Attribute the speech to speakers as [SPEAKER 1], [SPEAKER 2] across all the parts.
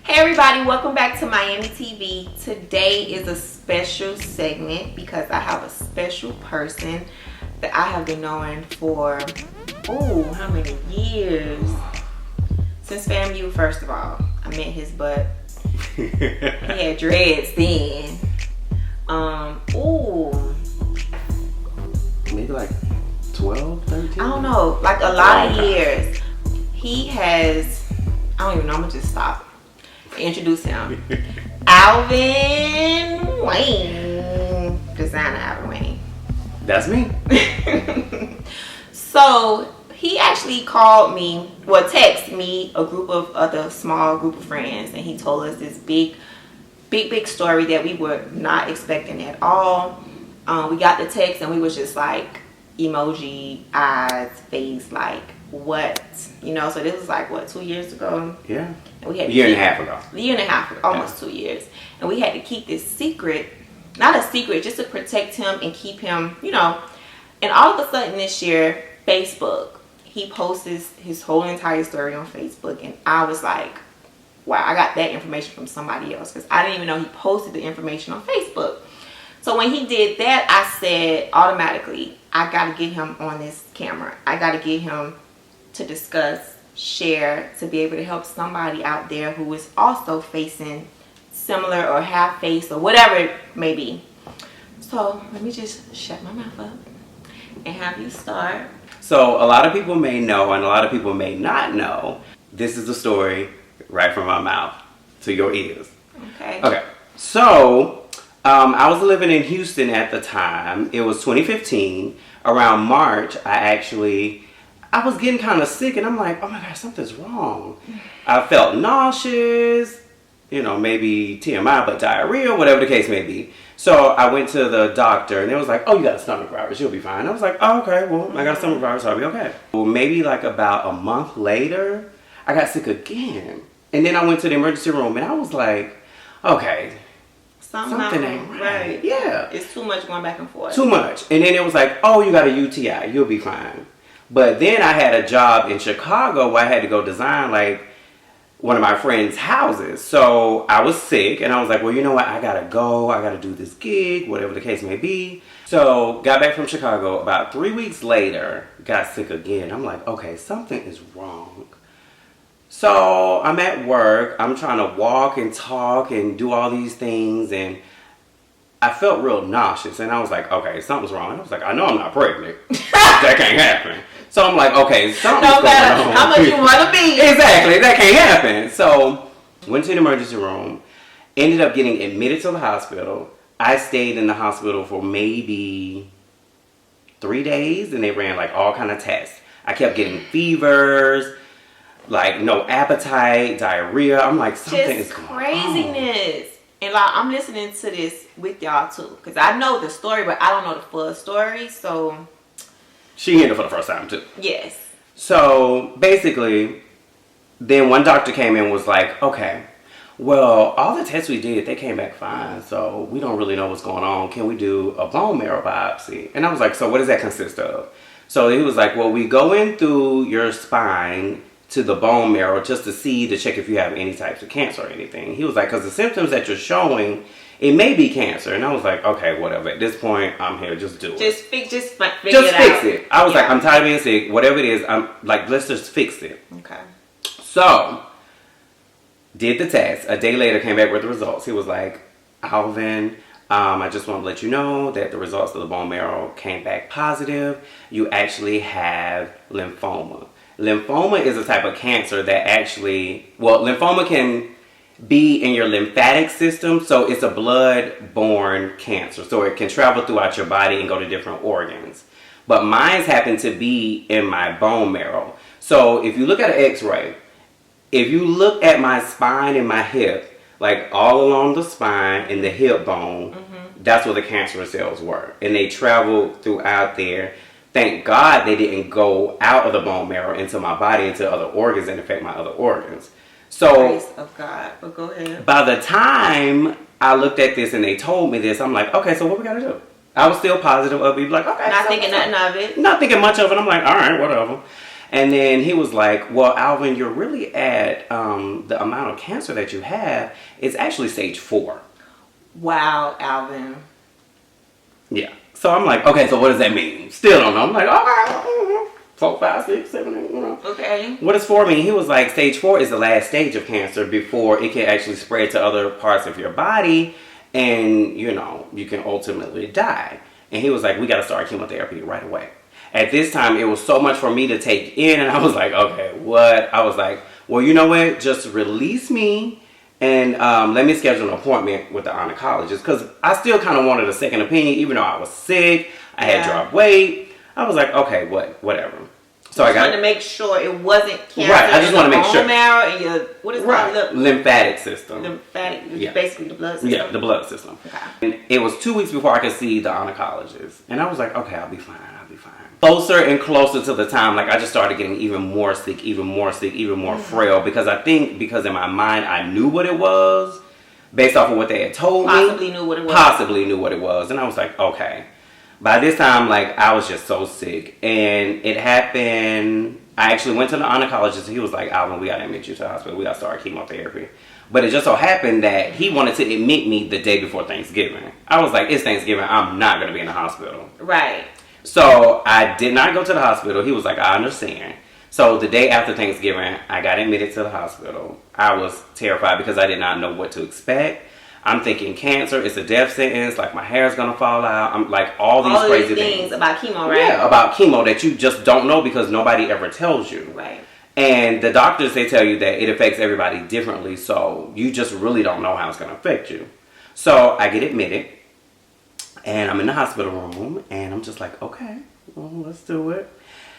[SPEAKER 1] Hey everybody, welcome back to Myammee TV. Today is a special segment because I have a special person that I have been knowing for, how many years? Since FAMU, first of all. I met his butt. He had dreads then.
[SPEAKER 2] Maybe like 12, 13?
[SPEAKER 1] I don't know, like a lot of years. He has, I don't even know, I'm gonna just stop. Introduce him. Alvin Wayne. Designer Alvin Wayne.
[SPEAKER 2] That's me.
[SPEAKER 1] So he actually called me, texted me a group of other small group of friends, and he told us this big story that we were not expecting at all. We got the text and we was just like emoji, eyes, face, like what, so this was like 2 years ago.
[SPEAKER 2] Yeah.
[SPEAKER 1] And we had
[SPEAKER 2] a year and a half ago.
[SPEAKER 1] A year and a half, almost 2 years. And we had to keep this secret, not a secret, just to protect him and keep him, And all of a sudden this year, Facebook, he posts his whole entire story on Facebook. And I was like, wow, I got that information from somebody else because I didn't even know he posted the information on Facebook. So when he did that, I said automatically, I got to get him on this camera. I got to get him to discuss, share, to be able to help somebody out there who is also facing similar or have faced or whatever it may be. So let me just shut my mouth up and have you start.
[SPEAKER 2] So a lot of people may know and a lot of people may not know. This is the story right from my mouth to your ears. Okay. So I was living in Houston at the time. It was 2015. Around March, I was getting kind of sick and I'm like, oh my gosh, something's wrong. I felt nauseous, maybe TMI, but diarrhea, whatever the case may be. So I went to the doctor and it was like, oh, you got a stomach virus, you'll be fine. I was like, oh, okay, well, I got a stomach virus, I'll be okay. Well, maybe like about a month later, I got sick again. And then I went to the emergency room and I was like, okay, something ain't right. Yeah.
[SPEAKER 1] It's too much going back and forth.
[SPEAKER 2] Too much. And then it was like, oh, you got a UTI, you'll be fine. But then I had a job in Chicago where I had to go design like one of my friend's houses. So I was sick and I was like, well, you know what? I gotta go. I gotta do this gig, whatever the case may be. So got back from Chicago. About 3 weeks later, got sick again. I'm like, okay, something is wrong. So I'm at work. I'm trying to walk and talk and do all these things. And I felt real nauseous. And I was like, okay, something's wrong. And I was like, I know I'm not pregnant. That can't happen. So I'm like, okay, something's going on. No matter
[SPEAKER 1] how much you want to be.
[SPEAKER 2] Exactly, that can't happen. So went to the emergency room, ended up getting admitted to the hospital. I stayed in the hospital for maybe 3 days and they ran like all kind of tests. I kept getting fevers, like no appetite, diarrhea. I'm like, something is going on.
[SPEAKER 1] Craziness. And like, I'm listening to this with y'all too because I know the story, but I don't know the full story. So
[SPEAKER 2] she heard it for the first time too.
[SPEAKER 1] Yes.
[SPEAKER 2] So basically, then one doctor came in and was like, okay, well, all the tests we did, they came back fine. So we don't really know what's going on. Can we do a bone marrow biopsy? And I was like, so what does that consist of? So he was like, well, we go in through your spine to the bone marrow just to check if you have any types of cancer or anything. He was like, because the symptoms that you're showing, it may be cancer. And I was like, okay, whatever. At this point, I'm here. Just do it.
[SPEAKER 1] Just fix
[SPEAKER 2] it. I was like, I'm tired of being sick. Whatever it is, I'm like, let's just fix it.
[SPEAKER 1] Okay.
[SPEAKER 2] So, did the test. A day later, came back with the results. He was like, Alvin, I just want to let you know that the results of the bone marrow came back positive. You actually have lymphoma. Lymphoma is a type of cancer that lymphoma can be in your lymphatic system, so it's a blood-borne cancer, so it can travel throughout your body and go to different organs. But mine's happened to be in my bone marrow. So if you look at an x-ray, if you look at my spine and my hip, like all along the spine and the hip bone, that's where the cancerous cells were, and they traveled throughout there. Thank God they didn't go out of the bone marrow into my body, into other organs and affect my other organs. So,
[SPEAKER 1] grace of God, but go ahead.
[SPEAKER 2] By the time I looked at this and they told me this, I'm like, okay, so what we gotta do? I was still positive of it, like, okay.
[SPEAKER 1] Not thinking nothing of it.
[SPEAKER 2] Not thinking much of it. I'm like, all right, whatever. And then he was like, well, Alvin, you're really at the amount of cancer that you have is actually stage 4.
[SPEAKER 1] Wow, Alvin.
[SPEAKER 2] Yeah. So I'm like, okay, so what does that mean? Still don't know. I'm like, all right, 4, 5, 6, 7, 8,
[SPEAKER 1] Okay.
[SPEAKER 2] What does 4 mean? He was like, stage 4 is the last stage of cancer before it can actually spread to other parts of your body and, you can ultimately die. And he was like, we got to start chemotherapy right away. At this time, it was so much for me to take in, and I was like, okay, what? I was like, well, you know what? Just release me and let me schedule an appointment with the oncologist, because I still kind of wanted a second opinion, even though I was sick, I had dropped weight. I was like, okay, whatever. So I wanted
[SPEAKER 1] to make sure it wasn't cancer.
[SPEAKER 2] Right, I just want to make sure.
[SPEAKER 1] Bone marrow and your, what is it called?
[SPEAKER 2] Lymphatic system.
[SPEAKER 1] Basically the blood system.
[SPEAKER 2] Yeah, the blood system. Okay. And it was 2 weeks before I could see the oncologist. And I was like, okay, I'll be fine. Closer and closer to the time, like I just started getting even more sick, even more frail, because I think because in my mind I knew what it was based off of what they had told me.
[SPEAKER 1] Possibly knew what it was.
[SPEAKER 2] And I was like, okay. By this time, like, I was just so sick. And it happened, I actually went to the oncologist, and he was like, Alvin, we gotta admit you to the hospital. We gotta start chemotherapy. But it just so happened that he wanted to admit me the day before Thanksgiving. I was like, it's Thanksgiving, I'm not gonna be in the hospital.
[SPEAKER 1] Right.
[SPEAKER 2] So I did not go to the hospital. He was like, I understand. So the day after Thanksgiving, I got admitted to the hospital. I was terrified because I did not know what to expect. I'm thinking cancer, it's a death sentence, like my hair's gonna fall out. I'm like all these crazy things
[SPEAKER 1] about chemo, right?
[SPEAKER 2] Yeah, about chemo that you just don't know because nobody ever tells you.
[SPEAKER 1] Right.
[SPEAKER 2] And the doctors, they tell you that it affects everybody differently, so you just really don't know how it's gonna affect you. So I get admitted, and I'm in the hospital room, and I'm just like, okay, well, let's do it.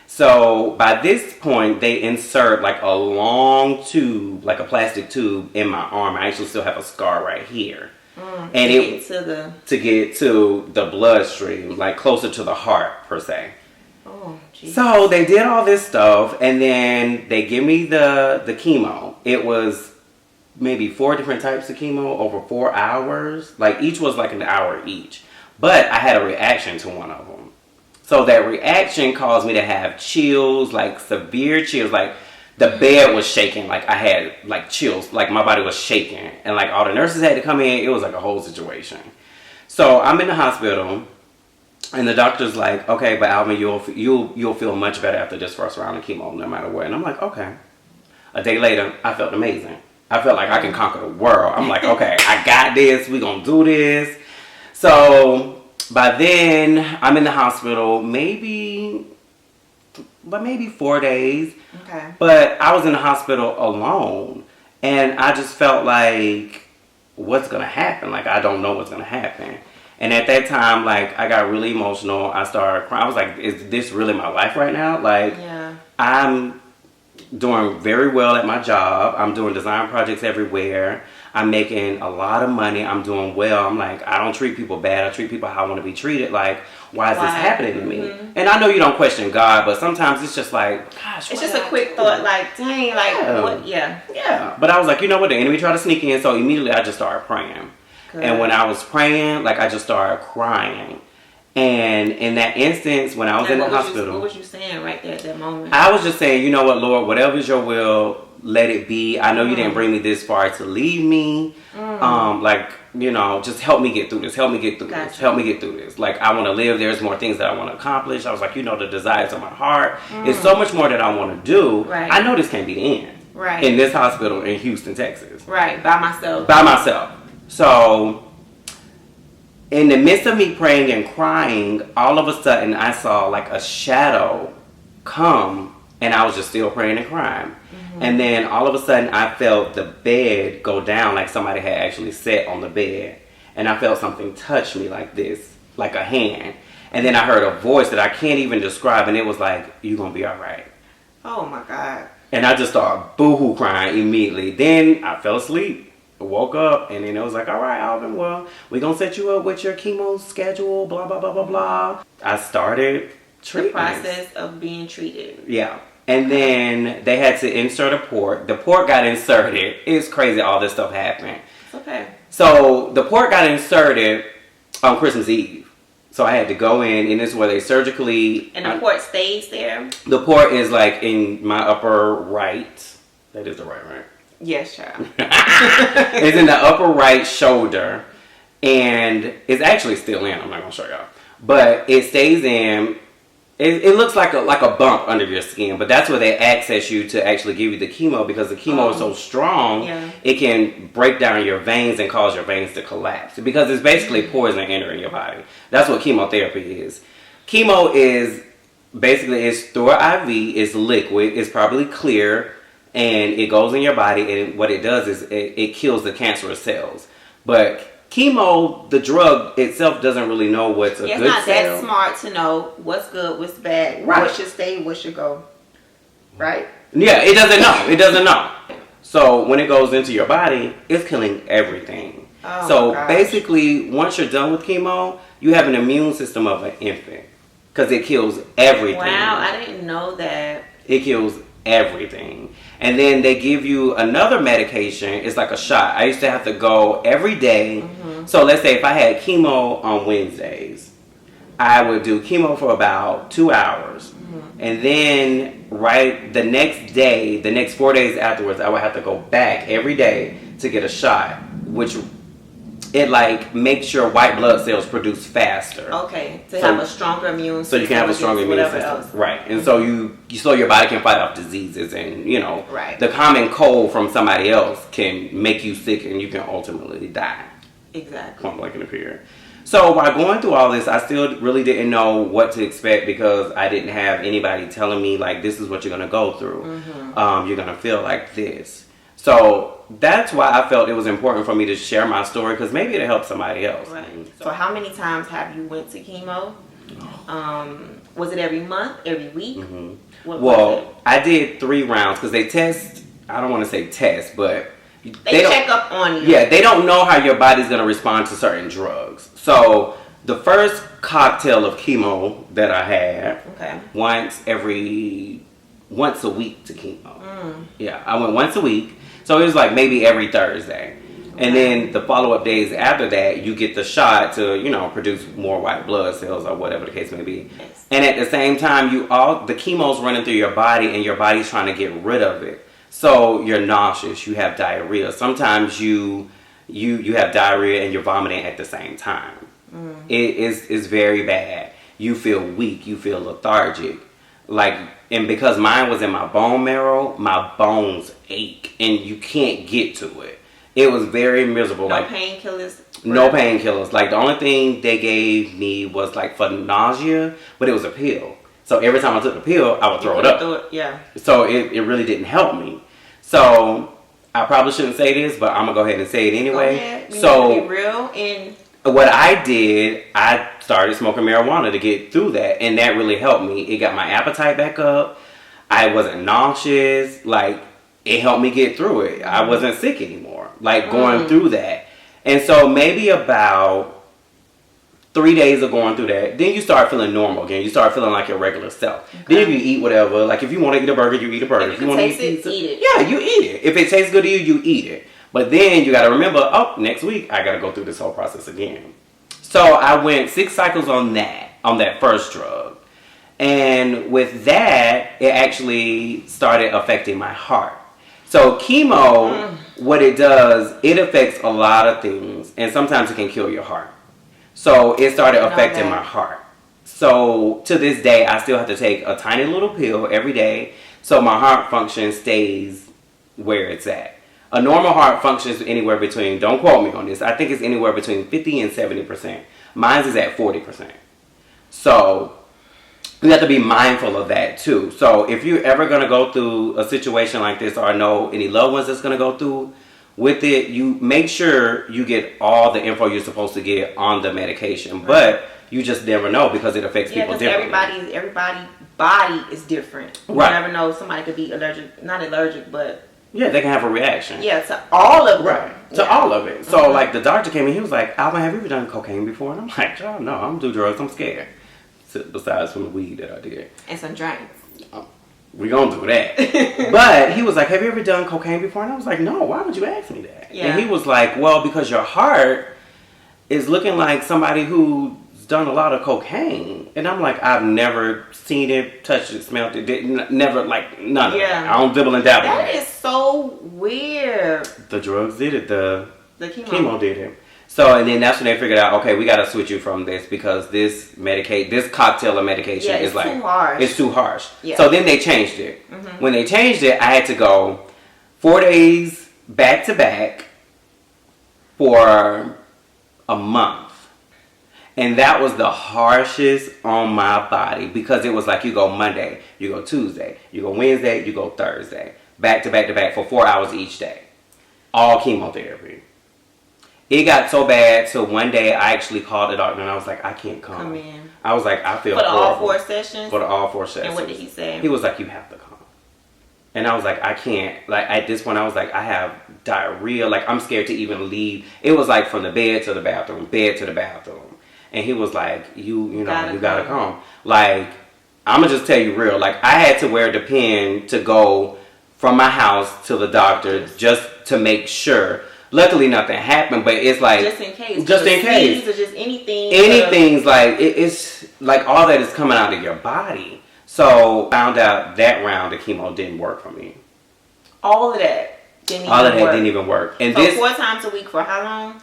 [SPEAKER 2] So by this point, they insert like a long tube, like a plastic tube in my arm. I actually still have a scar right here. And to get to the bloodstream, like closer to the heart per se.
[SPEAKER 1] Oh, geez.
[SPEAKER 2] So they did all this stuff, and then they give me the chemo. It was maybe 4 different types of chemo over 4 hours. Like each was like an hour each. But I had a reaction to one of them. So that reaction caused me to have chills, like severe chills. Like the bed was shaking. Like I had like chills. Like my body was shaking. And like all the nurses had to come in. It was like a whole situation. So I'm in the hospital. And the doctor's like, okay, but Alvin, you'll feel much better after this first round of chemo, no matter what. And I'm like, okay. A day later, I felt amazing. I felt like I can conquer the world. I'm like, okay, I got this. We're going to do this. So by then, I'm in the hospital maybe 4 days.
[SPEAKER 1] Okay.
[SPEAKER 2] But I was in the hospital alone. And I just felt like, what's going to happen? Like, I don't know what's going to happen. And at that time, like, I got really emotional. I started crying. I was like, is this really my life right now? Like,
[SPEAKER 1] yeah.
[SPEAKER 2] I'm doing very well at my job. I'm doing design projects everywhere. I'm making a lot of money. I'm doing well. I'm like, I don't treat people bad. I treat people how I want to be treated. Like, why is this happening to me? Mm-hmm. And I know you don't question God, but sometimes it's just like, gosh,
[SPEAKER 1] it's just a quick thought, like, dang, like, what? Yeah.
[SPEAKER 2] Yeah. But I was like, you know what? The enemy tried to sneak in. So immediately I just started praying. Good. And when I was praying, like, I just started crying. And in that instance, when I was in the hospital,
[SPEAKER 1] what was you saying right there at that moment?
[SPEAKER 2] I was just saying, you know what, Lord, whatever is your will, let it be. I know you didn't bring me this far to leave me. Like, you know, just help me get through this. Help me get through this. Help me get through this. Like, I want to live. There's more things that I want to accomplish. I was like, you know, the desires of my heart. There's so much more that I want to do.
[SPEAKER 1] Right.
[SPEAKER 2] I know this can't be the end.
[SPEAKER 1] Right.
[SPEAKER 2] In this hospital in Houston, Texas.
[SPEAKER 1] Right. By myself.
[SPEAKER 2] By myself. So in the midst of me praying and crying, all of a sudden I saw like a shadow come, and I was just still praying and crying. Mm-hmm. And then all of a sudden I felt the bed go down, like somebody had actually sat on the bed. And I felt something touch me like this, like a hand. And then I heard a voice that I can't even describe, and it was like, "You're gonna be all right."
[SPEAKER 1] Oh my God.
[SPEAKER 2] And I just started boo-hoo crying immediately. Then I fell asleep. Woke up, and then it was like, all right, Alvin, well, we're going to set you up with your chemo schedule, blah, blah, blah, blah, blah. I started treatment.
[SPEAKER 1] The process of being treated.
[SPEAKER 2] Yeah. And then they had to insert a port. The port got inserted. It's crazy all this stuff happened.
[SPEAKER 1] It's okay.
[SPEAKER 2] So the port got inserted on Christmas Eve. So I had to go in, and this is where they surgically...
[SPEAKER 1] And the port stays there?
[SPEAKER 2] The port is like in my upper right. That is the right?
[SPEAKER 1] Yes, child.
[SPEAKER 2] It's in the upper right shoulder. And it's actually still in. I'm not going to show y'all. But it stays in. It looks like a bump under your skin. But that's where they access you to actually give you the chemo. Because the chemo is so strong, it can break down your veins and cause your veins to collapse. Because it's basically poison entering your body. That's what chemotherapy is. Chemo is basically, it's through an IV. It's liquid. It's probably clear. And it goes in your body, and what it does is it kills the cancerous cells. But chemo, the drug itself, doesn't really know what's a good cell.
[SPEAKER 1] It's not that smart to know what's good, what's bad, what should stay, what should go. Right?
[SPEAKER 2] Yeah, it doesn't know. It doesn't know. So when it goes into your body, it's killing everything.
[SPEAKER 1] Oh,
[SPEAKER 2] so basically, once you're done with chemo, you have an immune system of an infant. Because it kills everything.
[SPEAKER 1] Wow, I didn't know that.
[SPEAKER 2] It kills everything. And then they give you another medication. It's like a shot. I used to have to go every day. So let's say if I had chemo on Wednesdays, I would do chemo for about 2 hours. And then the next day, the next 4 days afterwards, I would have to go back every day to get a shot, which it like makes your white blood cells produce faster.
[SPEAKER 1] Okay, to have a stronger immune system.
[SPEAKER 2] So you can have a stronger immune system.
[SPEAKER 1] Else.
[SPEAKER 2] Right. And so your body can fight off diseases, and
[SPEAKER 1] right.
[SPEAKER 2] The common cold from somebody else can make you sick, and you can ultimately die.
[SPEAKER 1] Exactly.
[SPEAKER 2] Point blank in the period. So while going through all this, I still really didn't know what to expect because I didn't have anybody telling me like this is what you're gonna go through. You're gonna feel like this. So that's why I felt it was important for me to share my story because maybe it'll help somebody else.
[SPEAKER 1] Right. So how many times have you went to chemo? Was it every month, every week? What was it?
[SPEAKER 2] I did 3 rounds because they test. I don't want to say test, but
[SPEAKER 1] they check up on you.
[SPEAKER 2] Yeah, they don't know how your body's going to respond to certain drugs. So the first cocktail of chemo that I had, once a week to chemo. Yeah, I went once a week. So it was like maybe every Thursday. And then the follow-up days after that, you get the shot to, produce more white blood cells or whatever the case may be.
[SPEAKER 1] Yes.
[SPEAKER 2] And at the same time, the chemo's running through your body and your body's trying to get rid of it. So you're nauseous, you have diarrhea. Sometimes you have diarrhea and you're vomiting at the same time. It's very bad. You feel weak, you feel lethargic. And because mine was in my bone marrow, my bones ache and you can't get to it. It was very miserable.
[SPEAKER 1] No painkillers?
[SPEAKER 2] No painkillers. Like the only thing they gave me was like for nausea, but it was a pill. So every time I took the pill, I would throw it up.
[SPEAKER 1] Yeah.
[SPEAKER 2] So it really didn't help me. So I probably shouldn't say this, but I'm gonna go ahead and say it anyway.
[SPEAKER 1] Go ahead.
[SPEAKER 2] So
[SPEAKER 1] be real and
[SPEAKER 2] what I did, I started smoking marijuana to get through that, and that really helped me. It got my appetite back up. I wasn't nauseous. Like, it helped me get through it. I wasn't sick anymore. Like, going through that. And so maybe about 3 days of going through that, then you start feeling normal again. You start feeling like your regular self. Then you can eat whatever. Like, if you want to eat a burger, you eat a burger.
[SPEAKER 1] If you want to eat pizza, eat it.
[SPEAKER 2] Yeah, you eat it. If it tastes good to you, you eat it. But then you got to remember, next week I got to go through this whole process again. So I went 6 cycles on that first drug. And with that, it actually started affecting my heart. So chemo, what it does, it affects a lot of things. And sometimes it can kill your heart. So it started affecting my heart. So to this day, I still have to take a tiny little pill every day. So my heart function stays where it's at. A normal heart functions anywhere between, don't quote me on this, I think it's anywhere between 50 and 70%. Mine is at 40%. So you have to be mindful of that too. So if you're ever going to go through a situation like this or know any loved ones that's going to go through with it, you make sure you get all the info you're supposed to get on the medication. Right. But you just never know because it affects people differently.
[SPEAKER 1] Everybody's body is different. You never know. Somebody could be not allergic, but...
[SPEAKER 2] Yeah, they can have a reaction.
[SPEAKER 1] Yeah, to all of them.
[SPEAKER 2] Right, to all of it. So, like, the doctor came in, he was like, Alvin, have you ever done cocaine before? And I'm like, oh, no, I don't do drugs, I'm scared. Besides from the weed that I did.
[SPEAKER 1] And some drinks.
[SPEAKER 2] We gonna do that. But he was like, have you ever done cocaine before? And I was like, no, why would you ask me that? Yeah. And he was like, well, because your heart is looking like somebody who's done a lot of cocaine. And I'm like, I've never seen it, touched it, smelled it, never, like, none of it. I don't dibble and dabble.
[SPEAKER 1] That is so weird.
[SPEAKER 2] The drugs did it. The
[SPEAKER 1] chemo
[SPEAKER 2] did it. So, and then that's when they figured out, okay, we got to switch you from this because this cocktail of medication is like,
[SPEAKER 1] too harsh.
[SPEAKER 2] It's too harsh.
[SPEAKER 1] Yeah.
[SPEAKER 2] So then they changed it. When they changed it, I had to go 4 days back to back for a month. And that was the harshest on my body because it was like you go Monday, you go Tuesday, you go Wednesday, you go Thursday. Back to back to back for 4 hours each day. All chemotherapy. It got so bad till one day I actually called the doctor and I was like, I can't come
[SPEAKER 1] in.
[SPEAKER 2] I was like, I feel
[SPEAKER 1] for
[SPEAKER 2] horrible.
[SPEAKER 1] all 4 sessions?
[SPEAKER 2] For all 4 sessions.
[SPEAKER 1] And what did he say?
[SPEAKER 2] He was like, you have to come. And I was like, I can't. Like, at this point, I was like, I have diarrhea. Like, I'm scared to even leave. It was like from the bed to the bathroom, bed to the bathroom. And he was like, you gotta come. Like, I'm gonna just tell you real. Like, I had to wear the pin to go from my house to the doctor just to make sure. Luckily, nothing happened, but it's like
[SPEAKER 1] just in case.
[SPEAKER 2] Just in case.
[SPEAKER 1] Or just anything.
[SPEAKER 2] Anything's like it's like all that is coming out of your body. So found out that round of chemo didn't work for me.
[SPEAKER 1] All of that didn't
[SPEAKER 2] even work. And
[SPEAKER 1] so
[SPEAKER 2] this
[SPEAKER 1] 4 times a week for how long?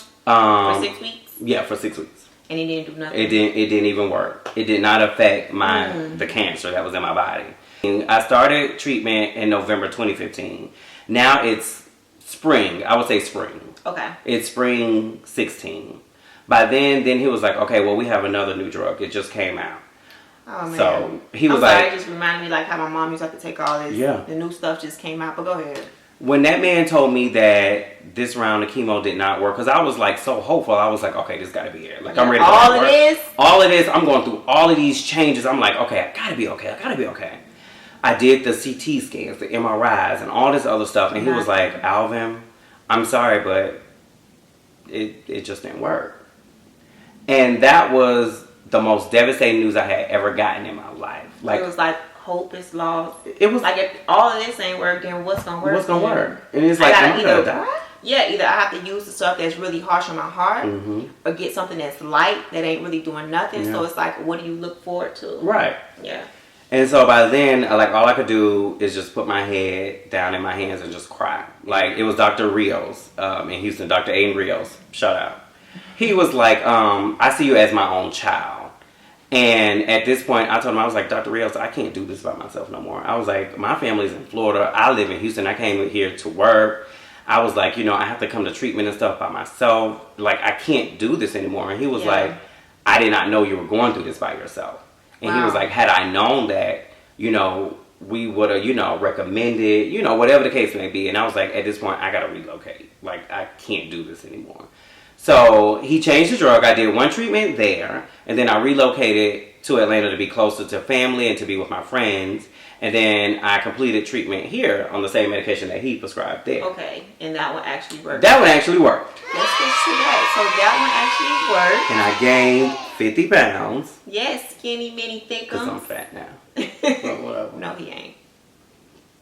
[SPEAKER 1] For 6 weeks.
[SPEAKER 2] Yeah, for 6 weeks.
[SPEAKER 1] And it didn't do nothing.
[SPEAKER 2] It didn't even work. It did not affect the cancer that was in my body. And I started treatment in November 2015. Now it's spring. I would say spring.
[SPEAKER 1] Okay.
[SPEAKER 2] It's spring 16. By then he was like, okay, well, we have another new drug. It just came out.
[SPEAKER 1] Oh, man.
[SPEAKER 2] So he was
[SPEAKER 1] it just reminded me like how my mom used to have to take all this.
[SPEAKER 2] Yeah.
[SPEAKER 1] The new stuff just came out, but go ahead.
[SPEAKER 2] When that man told me that this round of chemo did not work, because I was like so hopeful, I was like, okay, this got to be it. Like, I'm ready for
[SPEAKER 1] all of this?
[SPEAKER 2] All of this, I'm going through all of these changes. I'm like, okay, I got to be okay. I did the CT scans, the MRIs, and all this other stuff. And he was like, Alvin, I'm sorry, but it just didn't work. And that was the most devastating news I had ever gotten in my life. Like,
[SPEAKER 1] it was like hope is lost.
[SPEAKER 2] It was
[SPEAKER 1] like if all of this ain't working, what's gonna work?
[SPEAKER 2] What's gonna work? And it's like, am I gonna die?
[SPEAKER 1] Yeah, either I have to use the stuff that's really harsh on my heart, or get something that's light that ain't really doing nothing. Yeah. So it's like, what do you look forward to?
[SPEAKER 2] Right.
[SPEAKER 1] Yeah.
[SPEAKER 2] And so by then, like, all I could do is just put my head down in my hands and just cry. Like, it was Dr. Rios in Houston, Dr. Aiden Rios. Shout out. He was like, I see you as my own child. And at this point, I told him, I was like, Dr. Rios, I can't do this by myself no more. I was like, my family's in Florida. I live in Houston. I came here to work. I was like, I have to come to treatment and stuff by myself. Like, I can't do this anymore. And he was like, I did not know you were going through this by yourself. And he was like, had I known that, we would have, recommended, whatever the case may be. And I was like, at this point, I got to relocate. Like, I can't do this anymore. So he changed the drug. I did one treatment there, and then I relocated to Atlanta to be closer to family and to be with my friends. And then I completed treatment here on the same medication that he prescribed there.
[SPEAKER 1] Okay, and that one actually worked.
[SPEAKER 2] That one actually worked.
[SPEAKER 1] Let's get to that. So that one actually worked.
[SPEAKER 2] And I gained 50 pounds.
[SPEAKER 1] Yes, skinny, mini, thickums.
[SPEAKER 2] Because I'm fat now. But whatever.
[SPEAKER 1] No, he ain't.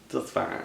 [SPEAKER 2] That's fine.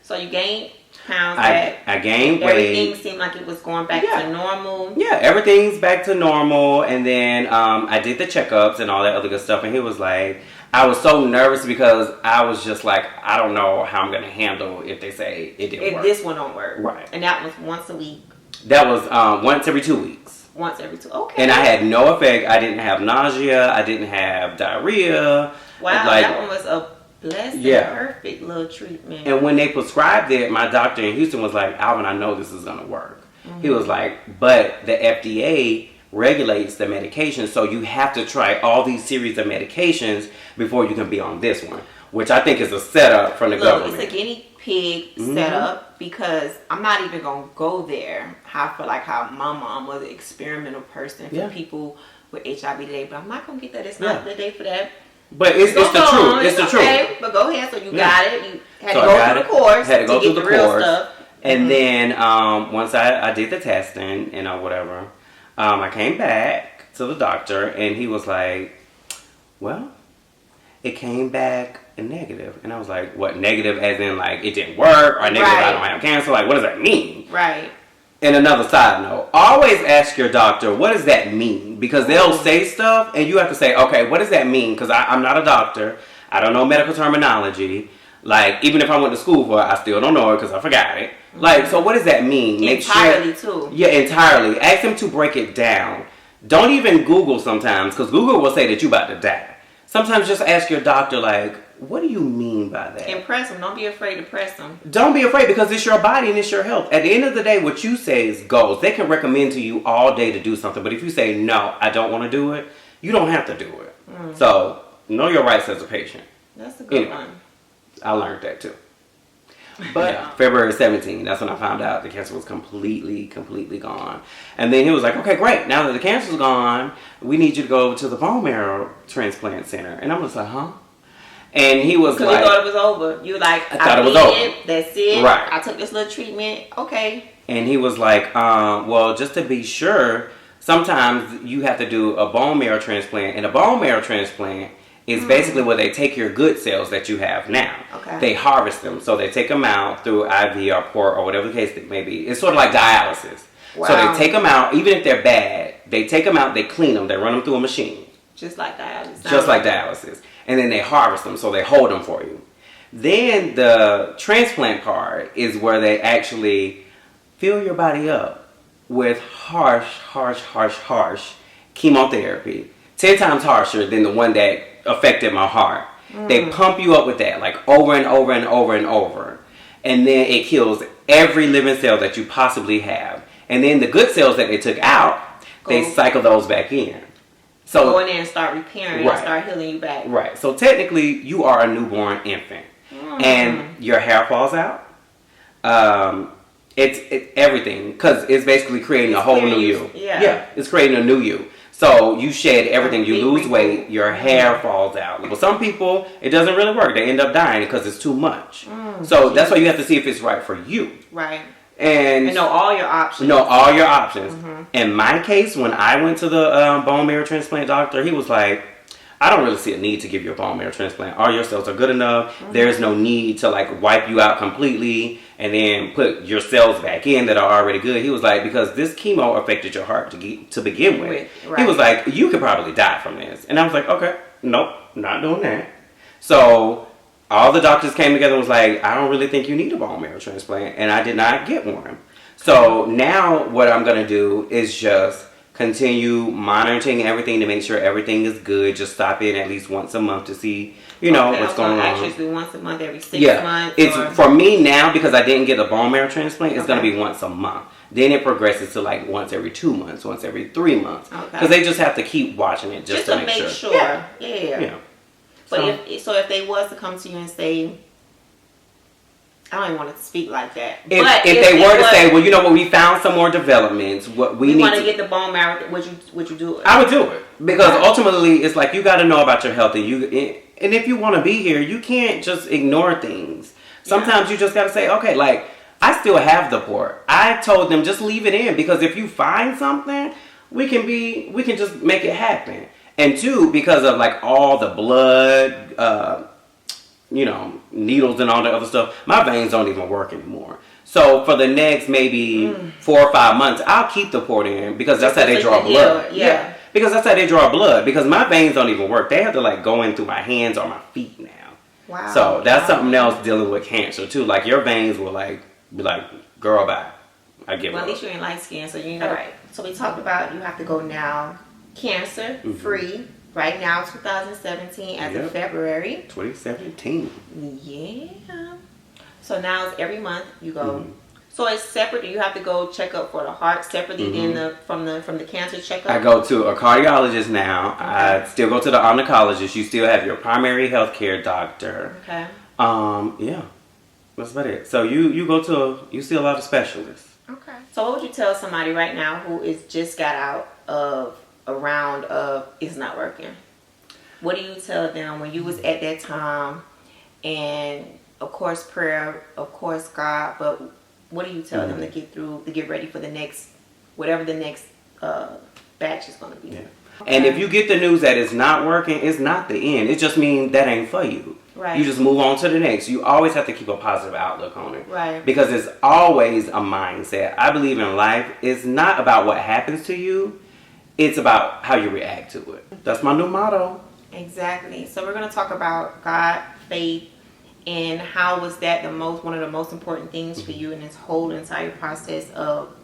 [SPEAKER 1] So you gained pounds back.
[SPEAKER 2] I gained weight.
[SPEAKER 1] Everything seemed like it was going back to normal.
[SPEAKER 2] Yeah, everything's back to normal. And then I did the checkups and all that other good stuff. And he was like, I was so nervous because I was just like, I don't know how I'm going to handle if they say it didn't work.
[SPEAKER 1] If this one don't work.
[SPEAKER 2] Right.
[SPEAKER 1] And that was once a week.
[SPEAKER 2] That was once every 2 weeks.
[SPEAKER 1] Once every 2. Okay.
[SPEAKER 2] And I had no effect. I didn't have nausea. I didn't have diarrhea.
[SPEAKER 1] Wow, that one was a blessed and perfect little treatment.
[SPEAKER 2] And when they prescribed it, my doctor in Houston was like, Alvin, I know this is going to work. He was like, but the FDA regulates the medication, so you have to try all these series of medications before you can be on this one, which I think is a setup from the government.
[SPEAKER 1] It's a guinea pig setup because I'm not even going to go there. I feel like how my mom was an experimental person for people with HIV today, but I'm not going to get that. It's not the day for that.
[SPEAKER 2] But it's the truth. It's the truth.
[SPEAKER 1] But go ahead. So you got it. You had to go through the course.
[SPEAKER 2] Had to go through the course.
[SPEAKER 1] Stuff.
[SPEAKER 2] And then once I did the testing and whatever, I came back to the doctor and he was like, well, it came back negative. And I was like, what, negative as in like it didn't work? Or negative I don't have cancer? Like, what does that mean?
[SPEAKER 1] Right.
[SPEAKER 2] And another side note, always ask your doctor, what does that mean? Because they'll say stuff and you have to say, okay, what does that mean? Because I'm not a doctor. I don't know medical terminology. Like, even if I went to school for it, I still don't know it because I forgot it. Like, so what does that mean?
[SPEAKER 1] Entirely, too.
[SPEAKER 2] Yeah, entirely. Ask them to break it down. Don't even Google sometimes, because Google will say that you're about to die. Sometimes just ask your doctor, like, what do you mean by that?
[SPEAKER 1] Impress them. Don't be afraid to press them.
[SPEAKER 2] Don't be afraid, because it's your body and it's your health. At the end of the day, what you say is goes. They can recommend to you all day to do something, but if you say, no, I don't want to do it, you don't have to do it. So, know your rights as a patient.
[SPEAKER 1] That's a good one.
[SPEAKER 2] I learned that too. But February 17th, that's when I found out the cancer was completely gone. And then he was like, okay, great. Now that the cancer's gone, we need you to go to the bone marrow transplant center. And I was like, huh? And he was like...
[SPEAKER 1] Because you thought it was over. You were like,
[SPEAKER 2] I thought it was over.
[SPEAKER 1] That's it.
[SPEAKER 2] Right.
[SPEAKER 1] I took this little treatment. Okay.
[SPEAKER 2] And he was like, well, just to be sure, sometimes you have to do a bone marrow transplant. And a bone marrow transplant is basically where they take your good cells that you have now.
[SPEAKER 1] Okay.
[SPEAKER 2] They harvest them. So they take them out through IV or port or whatever the case it may be. It's sort of like dialysis.
[SPEAKER 1] Wow.
[SPEAKER 2] So they take them out, even if they're bad, they take them out, they clean them, they run them through a machine.
[SPEAKER 1] Just like dialysis.
[SPEAKER 2] Just like dialysis. And then they harvest them, so they hold them for you. Then the transplant part is where they actually fill your body up with harsh chemotherapy. 10 times harsher than the one that affected my heart. They pump you up with that, like over and over and over and over. And then it kills every living cell that you possibly have. And then the good cells that they took out, they cycle those back in. So
[SPEAKER 1] go in there and start repairing and start healing you back.
[SPEAKER 2] Right. So technically, you are a newborn infant. And your hair falls out. It's everything. Because it's basically creating a whole new you. Yeah. It's creating a new you. So you shed everything, you lose weight, your hair falls out. Well, some people, it doesn't really work. They end up dying because it's too much. So that's why you have to see if it's right for you.
[SPEAKER 1] Right.
[SPEAKER 2] And
[SPEAKER 1] know all your options.
[SPEAKER 2] Know all your options. In my case, when I went to the bone marrow transplant doctor, he was like, I don't really see a need to give you a bone marrow transplant. All your cells are good enough. There's no need to like wipe you out completely and then put your cells back in that are already good. He was like, because this chemo affected your heart to begin with. Right. He was like, you could probably die from this. And I was like, okay, nope, not doing that. So all the doctors came together and was like, I don't really think you need a bone marrow transplant. And I did not get one. So now what I'm going to do is just continue monitoring everything to make sure everything is good. Just stop in at least once a month to see, what's going on.
[SPEAKER 1] Actually, once a month, every 6 months.
[SPEAKER 2] It's for me now, because I didn't get a bone marrow transplant. It's going to be once a month. Then it progresses to like once every 2 months, once every 3 months. Because they just have to keep watching it just to make sure. Yeah.
[SPEAKER 1] But if they was to come to you and say, I don't even want to speak like that.
[SPEAKER 2] If they were to say, well, you know what, we found some more developments. What we need
[SPEAKER 1] want to get the bone marrow. Would you do it?
[SPEAKER 2] I would do it, because ultimately it's like you got to know about your health, and if you want to be here, you can't just ignore things. Sometimes you just got to say, okay, like I still have the port. I told them just leave it in, because if you find something, we can just make it happen. And two, because of like all the blood. Needles and all that other stuff, my veins don't even work anymore. So for the next maybe 4 or 5 months, I'll keep the port in, because that's how they draw blood. Yeah. Because that's how they draw blood, because my veins don't even work. They have to like go in through my hands or my feet now. Wow. So that's something else dealing with cancer too. Like your veins will be like, girl, bye. I give up.
[SPEAKER 1] Well, at least you're in light skin, so you know. Right. So we talked about you have to go now cancer free. Right now, 2017, as of February.
[SPEAKER 2] 2017.
[SPEAKER 1] Yeah. So now it's every month you go. So it's separate. Do you have to go check up for the heart separately than from the cancer checkup?
[SPEAKER 2] I go to a cardiologist now. Okay. I still go to the oncologist. You still have your primary health care doctor. Okay. Yeah. That's about it. So you see a lot of specialists.
[SPEAKER 1] Okay. So what would you tell somebody right now who is just got out of a round of it's not working? What do you tell them when you was at that time? And of course prayer, of course God, but what do you tell them to get ready for the next, whatever the next batch is going to be?
[SPEAKER 2] Yeah. Okay. And if you get the news that it's not working, it's not the end. It just means that ain't for you.
[SPEAKER 1] Right.
[SPEAKER 2] You just move on to the next. You always have to keep a positive outlook on it.
[SPEAKER 1] Right.
[SPEAKER 2] Because it's always a mindset. I believe in life, it's not about what happens to you. It's about how you react to it. That's my new motto.
[SPEAKER 1] Exactly. So we're going to talk about God, faith, and how was that one of the most important things for you in this whole entire process of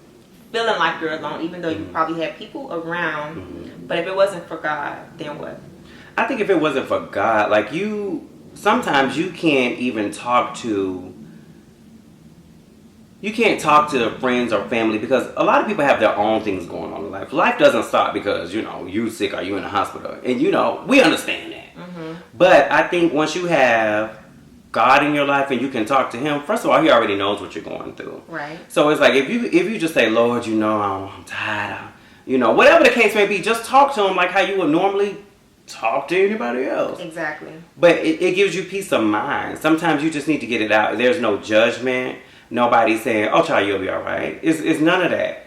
[SPEAKER 1] feeling like you're alone, even though you probably had people around. But if it wasn't for God, then what?
[SPEAKER 2] I think if it wasn't for God, like sometimes you can't even talk to friends or family, because a lot of people have their own things going on in life. Life doesn't stop because, you're sick or you're in the hospital. And, we understand that. But I think once you have God in your life and you can talk to him, first of all, he already knows what you're going through.
[SPEAKER 1] Right.
[SPEAKER 2] So it's like, if you just say, Lord, I'm tired, whatever the case may be, just talk to him like how you would normally talk to anybody else.
[SPEAKER 1] Exactly.
[SPEAKER 2] But it gives you peace of mind. Sometimes you just need to get it out. There's no judgment. Nobody's saying, oh, child, you'll be all right. It's none of that.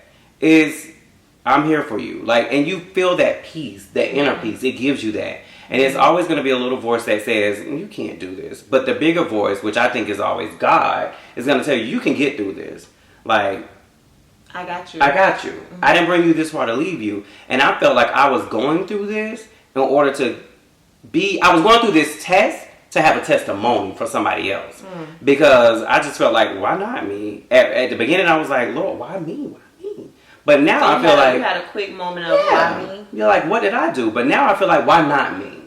[SPEAKER 2] I'm here for you. And you feel that peace, that inner peace. It gives you that. And it's always going to be a little voice that says, you can't do this. But the bigger voice, which I think is always God, is going to tell you, you can get through this. I got you. I didn't bring you this far to leave you. And I felt like I was going through this in order to I was going through this test to have a testimony for somebody else. Because I just felt like, why not me? At the beginning, I was like, Lord, why me? Why me? But now I feel like...
[SPEAKER 1] You had a quick moment of why me?
[SPEAKER 2] You're like, what did I do? But now I feel like, why not me?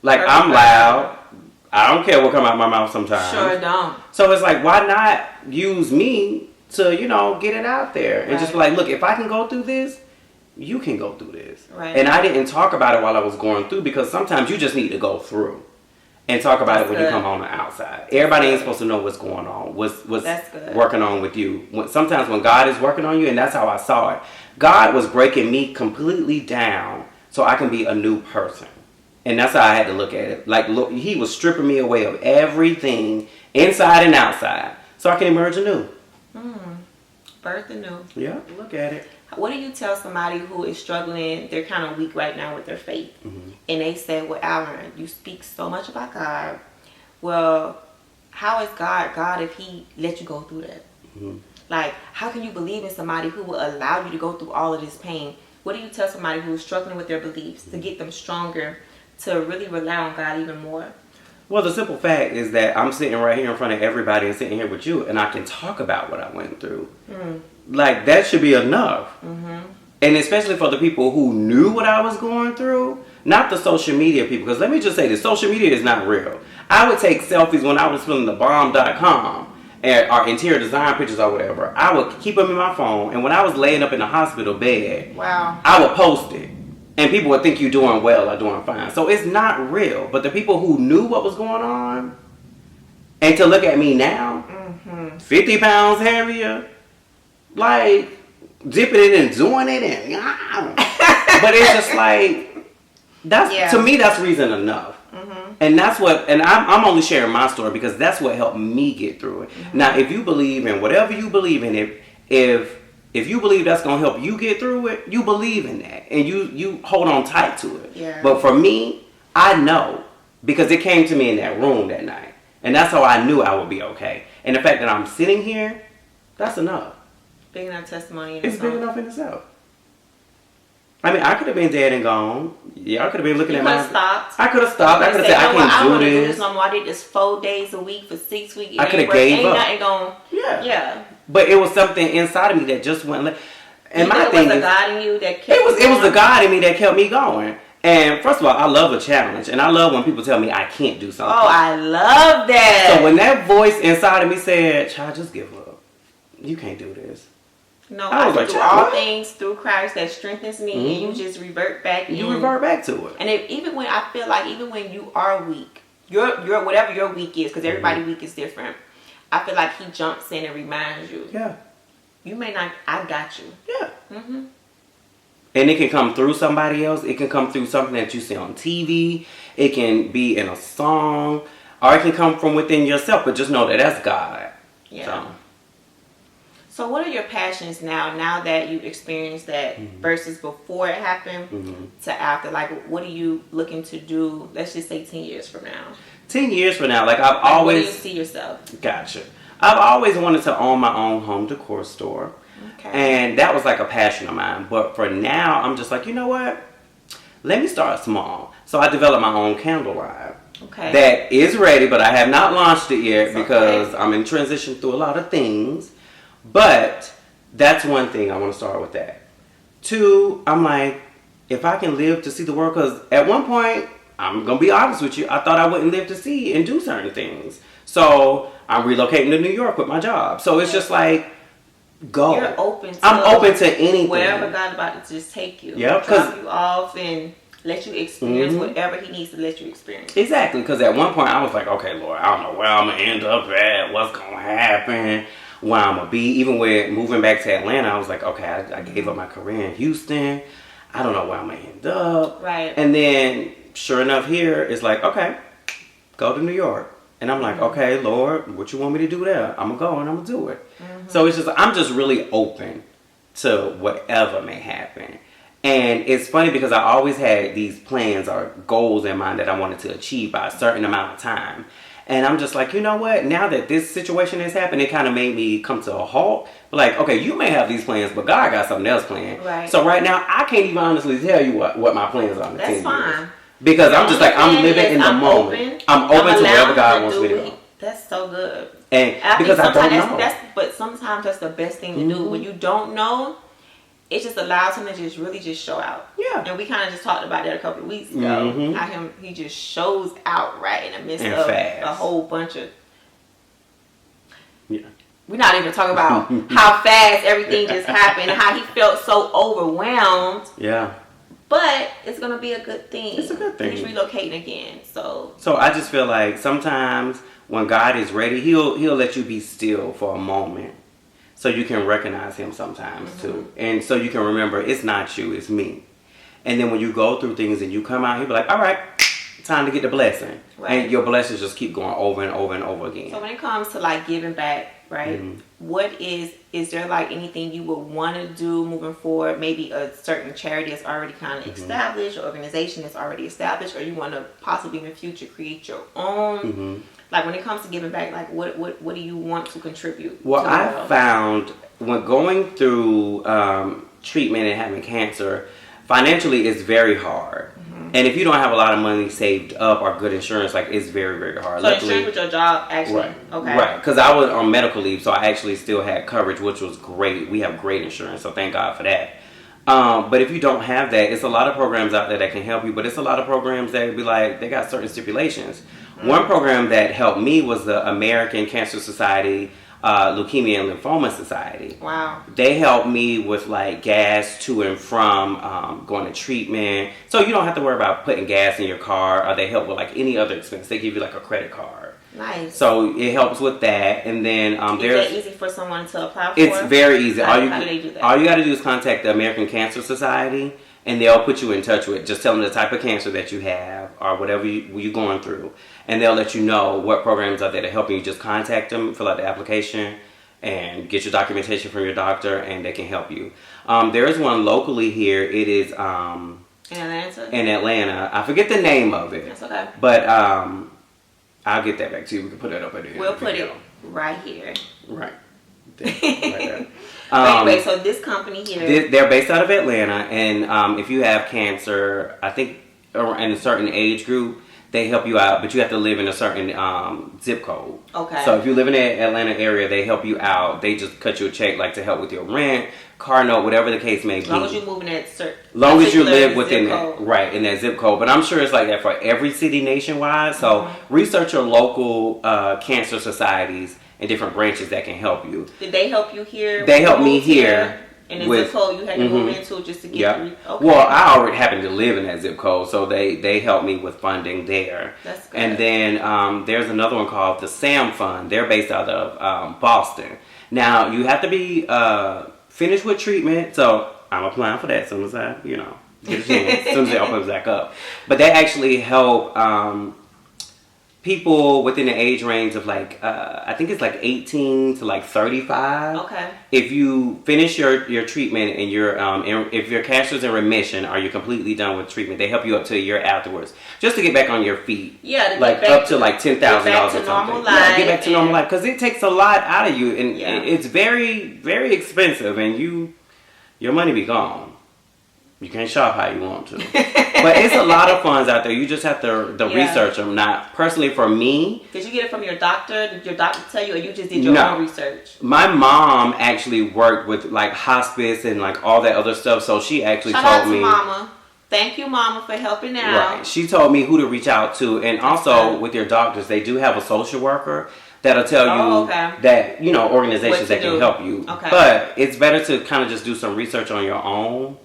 [SPEAKER 2] I'm loud. I don't care what comes out of my mouth sometimes.
[SPEAKER 1] Sure don't.
[SPEAKER 2] So it's like, why not use me to, get it out there? And just be like, look, if I can go through this, you can go through this.
[SPEAKER 1] Right.
[SPEAKER 2] And I didn't talk about it while I was going through, because sometimes you just need to go through and talk about it when you come on the outside. Everybody ain't supposed to know what's going on, what's working on with you. Sometimes when God is working on you, and that's how I saw it, God was breaking me completely down so I can be a new person. And that's how I had to look at it. Look, he was stripping me away of everything, inside and outside, so I can emerge anew.
[SPEAKER 1] Birth anew.
[SPEAKER 2] Yeah, look at it.
[SPEAKER 1] What do you tell somebody who is struggling, they're kind of weak right now with their faith, and they say, well, Alvin, you speak so much about God. Well, how is God if he let you go through that? How can you believe in somebody who will allow you to go through all of this pain? What do you tell somebody who is struggling with their beliefs to get them stronger, to really rely on God even more?
[SPEAKER 2] Well, the simple fact is that I'm sitting right here in front of everybody and sitting here with you, and I can talk about what I went through. That should be enough. And especially for the people who knew what I was going through, not the social media people. Because let me just say this, social media is not real. I would take selfies when I was feeling the bomb.com or interior design pictures or whatever. I would keep them in my phone, and when I was laying up in the hospital bed, I would post it. And people would think you're doing well or doing fine. So it's not real. But the people who knew what was going on, and to look at me now, 50 pounds heavier, dipping it and doing it, and but it's just to me, that's reason enough. And that's and I'm only sharing my story because that's what helped me get through it. Now, if you believe in whatever you believe in, if you believe that's going to help you get through it, you believe in that. And you hold on tight to it.
[SPEAKER 1] Yeah.
[SPEAKER 2] But for me, I know. Because it came to me in that room that night. And that's how I knew I would be okay. And the fact that I'm sitting here, that's enough.
[SPEAKER 1] Big enough testimony.
[SPEAKER 2] It's big enough in itself. I mean, I could have been dead and gone. Yeah, I could have been looking at my...
[SPEAKER 1] stopped.
[SPEAKER 2] I could have stopped. I could have said, I can't do this.
[SPEAKER 1] I did this 4 days a week for 6 weeks.
[SPEAKER 2] I could have gave up.
[SPEAKER 1] Ain't nothing going... Yeah.
[SPEAKER 2] But it was something inside of me that just went... And my thing is...
[SPEAKER 1] It was a God in you that kept
[SPEAKER 2] It was the God in me that kept me going. And first of all, I love a challenge. And I love when people tell me I can't do something.
[SPEAKER 1] Oh, I love that.
[SPEAKER 2] So when that voice inside of me said, child, just give up. You can't do this.
[SPEAKER 1] No, I can do all things through Christ that strengthens me, and you just revert back.
[SPEAKER 2] You revert back to it.
[SPEAKER 1] And even when I feel like, even when you are weak, your whatever your week is, because everybody week is different. I feel like he jumps in and reminds you.
[SPEAKER 2] Yeah.
[SPEAKER 1] You may not. I got you.
[SPEAKER 2] Yeah. And it can come through somebody else. It can come through something that you see on TV. It can be in a song, or it can come from within yourself. But just know that that's God.
[SPEAKER 1] Yeah. So what are your passions now that you've experienced that versus before it happened to after? Like, what are you looking to do, let's just say 10 years from now?
[SPEAKER 2] 10 years from now, like I've always...
[SPEAKER 1] Where do you see yourself?
[SPEAKER 2] Gotcha. I've always wanted to own my own home decor store. Okay. And that was like a passion of mine. But for now, I'm just like, you know what? Let me start small. So I developed my own candle line. Okay. That is ready, but I have not launched it yet because I'm in transition through a lot of things. But that's one thing, I want to start with that. 2, I'm like, if I can live to see the world, because at one point, I'm going to be honest with you, I thought I wouldn't live to see and do certain things. So I'm relocating to New York with my job. So it's just like, go.
[SPEAKER 1] You're open to
[SPEAKER 2] I'm open to anything.
[SPEAKER 1] Wherever God about to just take you.
[SPEAKER 2] Yep.
[SPEAKER 1] Drop you off and let you experience whatever he needs to let you experience.
[SPEAKER 2] Exactly. Because at one point I was like, okay, Lord, I don't know where I'm going to end up at. What's going to happen. Where I'm going to be. Even with moving back to Atlanta, I was like, okay, I gave up my career in Houston. I don't know where I'm going to end up.
[SPEAKER 1] Right.
[SPEAKER 2] And then, sure enough, here, it's like, okay, go to New York. And I'm like, okay, Lord, what you want me to do there? I'm going to go and I'm going to do it. So it's just, I'm just really open to whatever may happen. And it's funny because I always had these plans or goals in mind that I wanted to achieve by a certain amount of time. And I'm just like, you know what? Now that this situation has happened, it kind of made me come to a halt. But like, okay, you may have these plans, but God got something else planned.
[SPEAKER 1] Right.
[SPEAKER 2] So right now, I can't even honestly tell you what my plans are in the 10 years.
[SPEAKER 1] That's fine.
[SPEAKER 2] Because I'm just like, I'm living in the moment. I'm open to wherever God wants me to go.
[SPEAKER 1] That's so good.
[SPEAKER 2] And because I don't know.
[SPEAKER 1] But sometimes that's the best thing to do. When you don't know, it just allows him to just really just show out. Yeah. And we kind of just talked about that a couple of weeks ago. How he just shows out right in the midst of a whole bunch of... Yeah. We're not even talking about how fast everything just happened and how he felt so overwhelmed.
[SPEAKER 2] Yeah.
[SPEAKER 1] But it's going to be a good thing.
[SPEAKER 2] It's a good thing.
[SPEAKER 1] He's relocating again. So
[SPEAKER 2] I just feel like sometimes when God is ready, he'll let you be still for a moment. So you can recognize him sometimes too. And so you can remember it's not you, it's me. And then when you go through things and you come out, he'll be like, all right, time to get the blessing. Right. And your blessings just keep going over and over and over again.
[SPEAKER 1] So when it comes to like giving back, right? What is there like anything you would want to do moving forward? Maybe a certain charity that's already kind of established, or organization that's already established, or you want to possibly in the future create your own? Like when it comes to giving back, like what do you want to contribute?
[SPEAKER 2] Well, I found when going through treatment and having cancer, financially it's very hard. And if you don't have a lot of money saved up or good insurance, like it's very, very hard.
[SPEAKER 1] So insurance with your job, actually?
[SPEAKER 2] Right.
[SPEAKER 1] Okay.
[SPEAKER 2] Right. Because I was on medical leave, so I actually still had coverage, which was great. We have great insurance, so thank God for that. But if you don't have that, it's a lot of programs out there that can help you, but it's a lot of programs that be like, they got certain stipulations. One program that helped me was the American Cancer Society Leukemia and Lymphoma Society.
[SPEAKER 1] Wow.
[SPEAKER 2] They help me with like gas to and from going to treatment. So you don't have to worry about putting gas in your car, or they help with like any other expense. They give you like a credit card.
[SPEAKER 1] Nice.
[SPEAKER 2] So it helps with that. And then
[SPEAKER 1] is that easy for someone to apply for?
[SPEAKER 2] It's very easy.
[SPEAKER 1] How do they do that?
[SPEAKER 2] All you got to do is contact the American Cancer Society, and they'll put you in touch with, just tell them the type of cancer that you have or whatever you're going through. And they'll let you know what programs are there to help you. Just contact them, fill out the application, and get your documentation from your doctor, and they can help you. There is one locally here. It is
[SPEAKER 1] in Atlanta?
[SPEAKER 2] In Atlanta. I forget the name of it.
[SPEAKER 1] That's okay.
[SPEAKER 2] But I'll get that back to you. We can put that up at the end.
[SPEAKER 1] We'll put it right here.
[SPEAKER 2] Right. There, right there.
[SPEAKER 1] Anyway, so this company here...
[SPEAKER 2] They're based out of Atlanta, and if you have cancer, I think in a certain age group, they help you out, but you have to live in a certain zip code. Okay. So if you live in the Atlanta area, they help you out. They just cut you a check, like to help with your rent, car note, whatever the case may be.
[SPEAKER 1] As long as you move in that certain...
[SPEAKER 2] Long as you live within that, right, in that zip code. But I'm sure it's like that for every city nationwide. So research your local cancer societies and different branches that can help you.
[SPEAKER 1] Did they help you here?
[SPEAKER 2] They helped me here.
[SPEAKER 1] And the zip code you had to move into just to get through? Okay.
[SPEAKER 2] Well, I already happened to live in that zip code, so they helped me with funding there.
[SPEAKER 1] That's good.
[SPEAKER 2] And then there's another one called the SAM Fund. They're based out of Boston. Now, you have to be finished with treatment, so I'm applying for that as soon as I, get a chance, as soon as they open back up. But they actually help people within the age range of like I think it's like 18 to like 35.
[SPEAKER 1] Okay.
[SPEAKER 2] If you finish your treatment and if your cancer's in remission or you're completely done with treatment, they help you up to a year afterwards just to get back on your feet.
[SPEAKER 1] Yeah, to
[SPEAKER 2] like
[SPEAKER 1] get back
[SPEAKER 2] up to like $10,000 or something. Yeah, get back to normal life because it takes a lot out of you and it's very, very expensive and your money be gone. You can't shop how you want to. But it's a lot of funds out there. You just have to research them. Not personally for me.
[SPEAKER 1] Did you get it from your doctor? Did your doctor tell you or you just did your own research?
[SPEAKER 2] My mom actually worked with like hospice and like all that other stuff. So she actually told me.
[SPEAKER 1] Shout out to Mama. Thank you, Mama, for helping out.
[SPEAKER 2] Right. She told me who to reach out to. And also with your doctors, they do have a social worker that'll tell you that, organizations that can help you.
[SPEAKER 1] Okay.
[SPEAKER 2] But it's better to kind of just do some research on your own.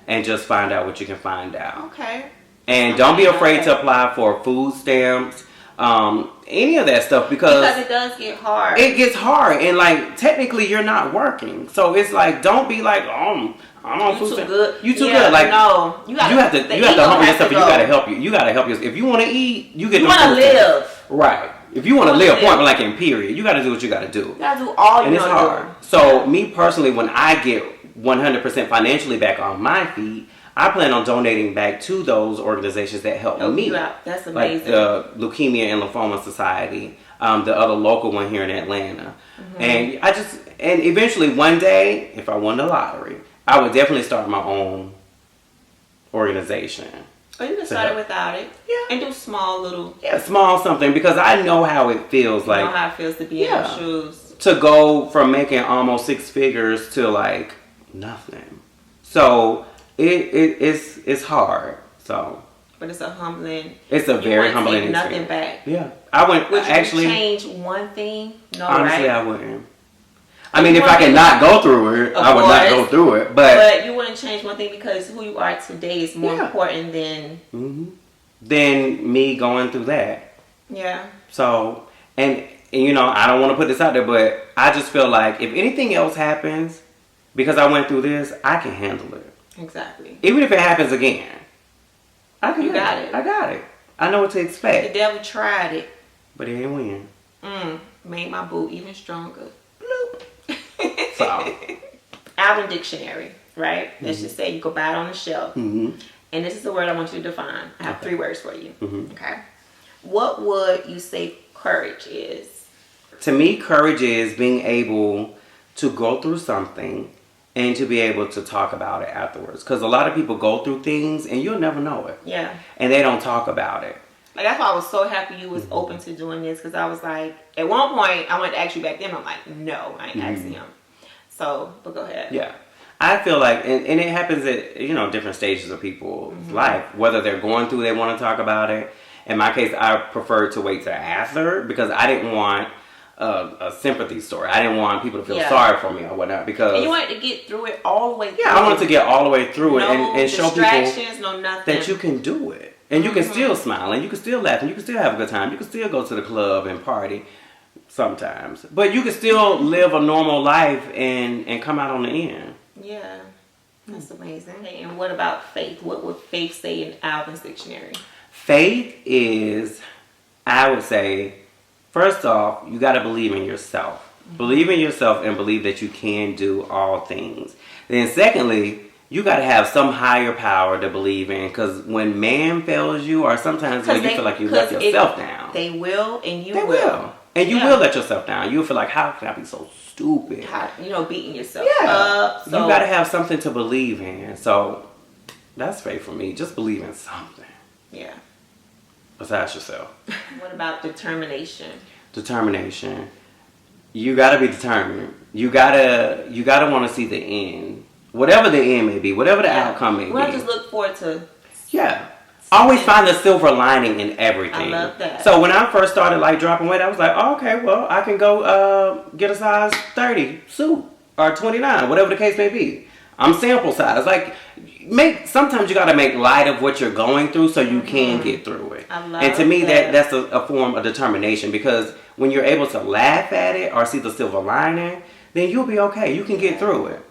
[SPEAKER 2] And just find out what you can find out.
[SPEAKER 1] Okay.
[SPEAKER 2] And don't be afraid to apply for food stamps, any of that stuff because
[SPEAKER 1] it does get hard.
[SPEAKER 2] It gets hard, and like technically you're not working, so it's like don't be like I'm on food stamps. You too good. Like no, you have to humble yourself. And you gotta help you. You gotta help yourself. If you want to eat, you get.
[SPEAKER 1] You want to live,
[SPEAKER 2] right? If you want to live, point blank in period, you got to do what you got to do.
[SPEAKER 1] You got to do all you
[SPEAKER 2] and it's hard. So me personally, when I get 100% financially back on my feet, I plan on donating back to those organizations that help me.
[SPEAKER 1] That's amazing.
[SPEAKER 2] Like the Leukemia and Lymphoma Society, the other local one here in Atlanta. And and eventually one day, if I won the lottery, I would definitely start my own organization.
[SPEAKER 1] Or you can start it without it. Yeah. And do small something because I know how it feels like. You know how it feels to be in your shoes.
[SPEAKER 2] To go from making almost 6 figures to like nothing. So it's hard. So
[SPEAKER 1] but it's a humbling.
[SPEAKER 2] It's a very humbling experience.
[SPEAKER 1] Nothing back.
[SPEAKER 2] Yeah. I went
[SPEAKER 1] Would you
[SPEAKER 2] actually
[SPEAKER 1] change one thing? No,
[SPEAKER 2] honestly,
[SPEAKER 1] right?
[SPEAKER 2] I wouldn't. I mean, if I could not go through it, I would not go through it.
[SPEAKER 1] But you wouldn't change one thing because who you are today is more important
[SPEAKER 2] than me going through that.
[SPEAKER 1] Yeah.
[SPEAKER 2] So and I don't want to put this out there, but I just feel like if anything else happens, because I went through this, I can handle it.
[SPEAKER 1] Exactly.
[SPEAKER 2] Even if it happens again, I can.
[SPEAKER 1] You got it.
[SPEAKER 2] I got it. I know what to expect.
[SPEAKER 1] The devil tried it,
[SPEAKER 2] but he didn't win.
[SPEAKER 1] Made my boot even stronger.
[SPEAKER 2] Bloop. So,
[SPEAKER 1] Alvin dictionary, right? Let's just say you go buy it on the shelf, and this is the word I want you to define. I have 3 words for you. Okay. What would you say courage is?
[SPEAKER 2] To me, courage is being able to go through something and to be able to talk about it afterwards. Because a lot of people go through things and you'll never know it.
[SPEAKER 1] Yeah.
[SPEAKER 2] And they don't talk about it.
[SPEAKER 1] Like, that's why I was so happy you was open to doing this. Because I was like, at one point, I wanted to ask you back then. I'm like, no, I ain't asking him. So, but go ahead.
[SPEAKER 2] Yeah. I feel like, and it happens at, different stages of people's life. Whether they're going through, they want to talk about it. In my case, I preferred to wait till after because I didn't want a sympathy story. I didn't want people to feel sorry for me or whatnot because
[SPEAKER 1] and you wanted to get through it all the way through.
[SPEAKER 2] Yeah, I wanted to get all the way through it and show people
[SPEAKER 1] nothing.
[SPEAKER 2] that you can do it. And you can still smile and you can still laugh and you can still have a good time. You can still go to the club and party sometimes. But you can still live a normal life and come out on the end.
[SPEAKER 1] Yeah. That's amazing. Okay, and what about faith? What would faith say in Alvin's dictionary?
[SPEAKER 2] Faith is, I would say, first off, you got to believe in yourself. Believe in yourself and believe that you can do all things. Then secondly, you got to have some higher power to believe in because when man fails you or sometimes when you feel like you let yourself down.
[SPEAKER 1] They will and you will.
[SPEAKER 2] And you will let yourself down. You'll feel like, how can I be so stupid?
[SPEAKER 1] Beating yourself up. So.
[SPEAKER 2] You got to have something to believe in. So that's faith for me. Just believe in something.
[SPEAKER 1] Yeah.
[SPEAKER 2] Besides yourself.
[SPEAKER 1] What about determination?
[SPEAKER 2] Determination. You gotta be determined. You gotta want to see the end. Whatever the end may be, whatever the outcome may be.
[SPEAKER 1] We'll just look forward to.
[SPEAKER 2] Yeah. Always find the silver lining in everything.
[SPEAKER 1] I love that.
[SPEAKER 2] So when I first started dropping weight, I was like, oh, okay, well, I can go get a size 30 suit or 29, whatever the case may be. I'm sample size. Sometimes you got to make light of what you're going through so you can get through it.
[SPEAKER 1] I love
[SPEAKER 2] and to me,
[SPEAKER 1] that.
[SPEAKER 2] that's a form of determination because when you're able to laugh at it or see the silver lining, then you'll be okay. You can get through it.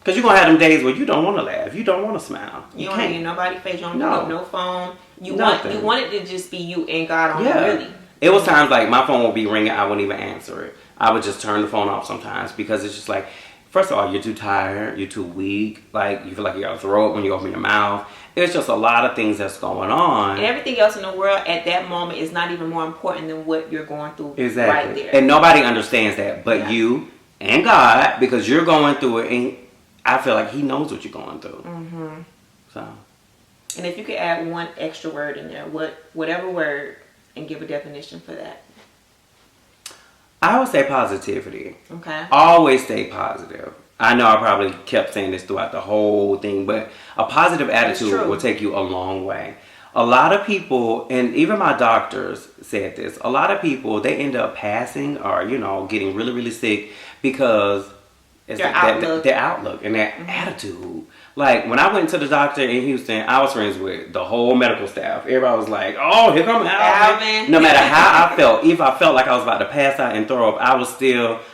[SPEAKER 2] Because you're going to have them days where you don't want to laugh. You don't want to smile.
[SPEAKER 1] You don't hear nobody's face. You don't
[SPEAKER 2] No.
[SPEAKER 1] pick up no phone. You
[SPEAKER 2] Nothing.
[SPEAKER 1] want it to just be you and God on
[SPEAKER 2] Yeah.
[SPEAKER 1] really.
[SPEAKER 2] It was times like my phone would be ringing. I wouldn't even answer it. I would just turn the phone off sometimes because it's just like, first of all, you're too tired. You're too weak. Like, you feel like you got to throw up when you open your mouth. It's just a lot of things that's going on.
[SPEAKER 1] And everything else in the world at that moment is not even more important than what you're going through
[SPEAKER 2] Exactly.
[SPEAKER 1] right there.
[SPEAKER 2] And nobody understands that but you and God, because you're going through it, and I feel like He knows what you're going through.
[SPEAKER 1] Mm-hmm.
[SPEAKER 2] So.
[SPEAKER 1] And if you could add one extra word in there, whatever word, and give a definition for that.
[SPEAKER 2] I would say positivity.
[SPEAKER 1] Okay.
[SPEAKER 2] Always stay positive. I know I probably kept saying this throughout the whole thing, but a positive attitude will take you a long way. A lot of people, and even my doctors said this, a lot of people, they end up passing or, getting really, really sick because it's their outlook and their attitude. Like, when I went to the doctor in Houston, I was friends with the whole medical staff. Everybody was like, oh, here come Alvin. No matter how I felt, if I felt like I was about to pass out and throw up,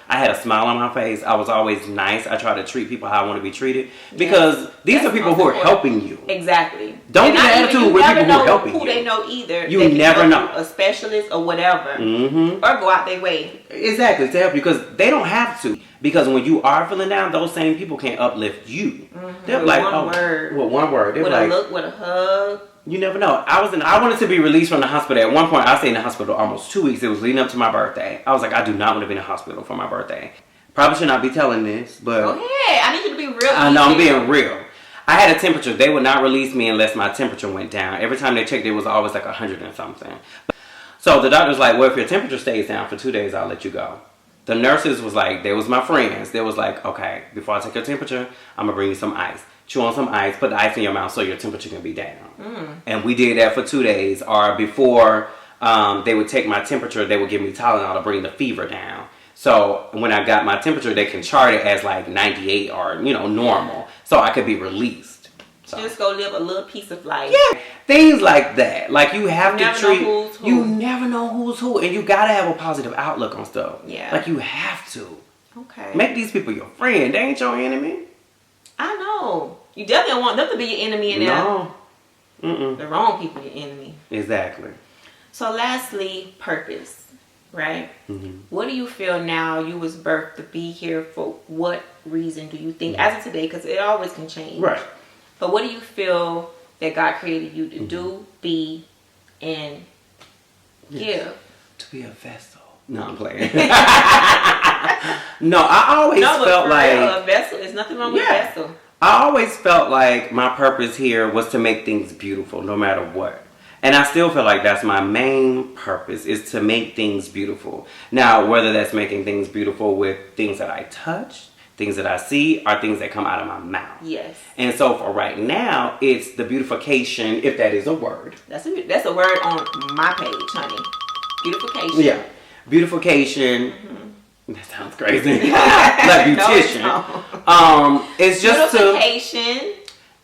[SPEAKER 2] I had a smile on my face. I was always nice. I try to treat people how I want to be treated. Because these are people who are helping you.
[SPEAKER 1] Exactly.
[SPEAKER 2] Don't get an attitude with people who are helping you.
[SPEAKER 1] Who they know either.
[SPEAKER 2] You never know.
[SPEAKER 1] A specialist or whatever.
[SPEAKER 2] Mm-hmm.
[SPEAKER 1] Or go out their way.
[SPEAKER 2] Exactly, to help you. Because they don't have to. Because when you are feeling down, those same people can't uplift you.
[SPEAKER 1] Mm-hmm.
[SPEAKER 2] They're
[SPEAKER 1] with
[SPEAKER 2] like,
[SPEAKER 1] one word.
[SPEAKER 2] With one word. They're
[SPEAKER 1] with
[SPEAKER 2] like,
[SPEAKER 1] a look, with a hug.
[SPEAKER 2] You never know. I wanted to be released from the hospital. At one point, I stayed in the hospital almost 2 weeks. It was leading up to my birthday. I was like, I do not want to be in the hospital for my birthday. Probably should not be telling this, but...
[SPEAKER 1] Go ahead. I need you to be real.
[SPEAKER 2] I know, I'm being real. I had a temperature. They would not release me unless my temperature went down. Every time they checked, it was always like 100 and something. So the doctor was like, well, if your temperature stays down for 2 days, I'll let you go. The nurses was like, they was my friends. They was like, okay, before I take your temperature, I'm going to bring you some ice. Chew on some ice, put the ice in your mouth so your temperature can be down. And we did that for 2 days. Or before they would take my temperature, they would give me Tylenol to bring the fever down. So when I got my temperature, they can chart it as like 98 or, normal. So I could be released. So.
[SPEAKER 1] Just go live a little piece of life.
[SPEAKER 2] Yeah, things like that. Like you have to treat.
[SPEAKER 1] Who's who.
[SPEAKER 2] You never know who's who, and you gotta have a positive outlook on stuff.
[SPEAKER 1] Yeah.
[SPEAKER 2] Like you have to.
[SPEAKER 1] Okay.
[SPEAKER 2] Make these people your friend. They ain't your enemy.
[SPEAKER 1] I know. You definitely don't want them to be your enemy in there.
[SPEAKER 2] No. Mm-mm.
[SPEAKER 1] The wrong people your enemy.
[SPEAKER 2] Exactly.
[SPEAKER 1] So lastly, purpose. Right?
[SPEAKER 2] Mm-hmm.
[SPEAKER 1] What do you feel now you was birthed to be here for? What reason do you think, as of today, because it always can change.
[SPEAKER 2] Right.
[SPEAKER 1] But what do you feel that God created you to do, be, and give?
[SPEAKER 2] To be a vessel. No, I'm playing. No, I always felt like
[SPEAKER 1] a vessel. There's nothing wrong with a vessel.
[SPEAKER 2] I always felt like my purpose here was to make things beautiful, no matter what. And I still feel like that's my main purpose, is to make things beautiful. Now, whether that's making things beautiful with things that I touch, things that I see, are things that come out of my mouth.
[SPEAKER 1] Yes.
[SPEAKER 2] And so for right now, it's the beautification, if that is a word.
[SPEAKER 1] That's a word on my page, honey. Beautification.
[SPEAKER 2] Yeah. Beautification. Mm-hmm. That sounds crazy. Like beautician. No, it's just
[SPEAKER 1] beautification.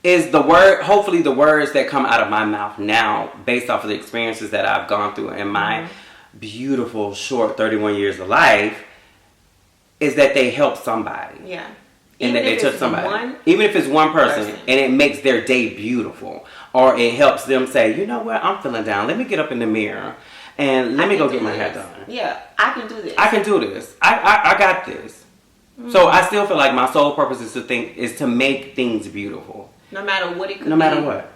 [SPEAKER 2] Is the word, hopefully the words that come out of my mouth now, based off of the experiences that I've gone through in my beautiful, short 31 years of life, is that they help somebody.
[SPEAKER 1] Yeah.
[SPEAKER 2] And that they touch somebody. Even if it's one person, and it makes their day beautiful. Or it helps them say, you know what, I'm feeling down. Let me get up in the mirror and let me go get my hair done.
[SPEAKER 1] Yeah, I can do this.
[SPEAKER 2] I can do this. I got this. So I still feel like my sole purpose is to make things beautiful.
[SPEAKER 1] No matter what it could be.
[SPEAKER 2] No matter what.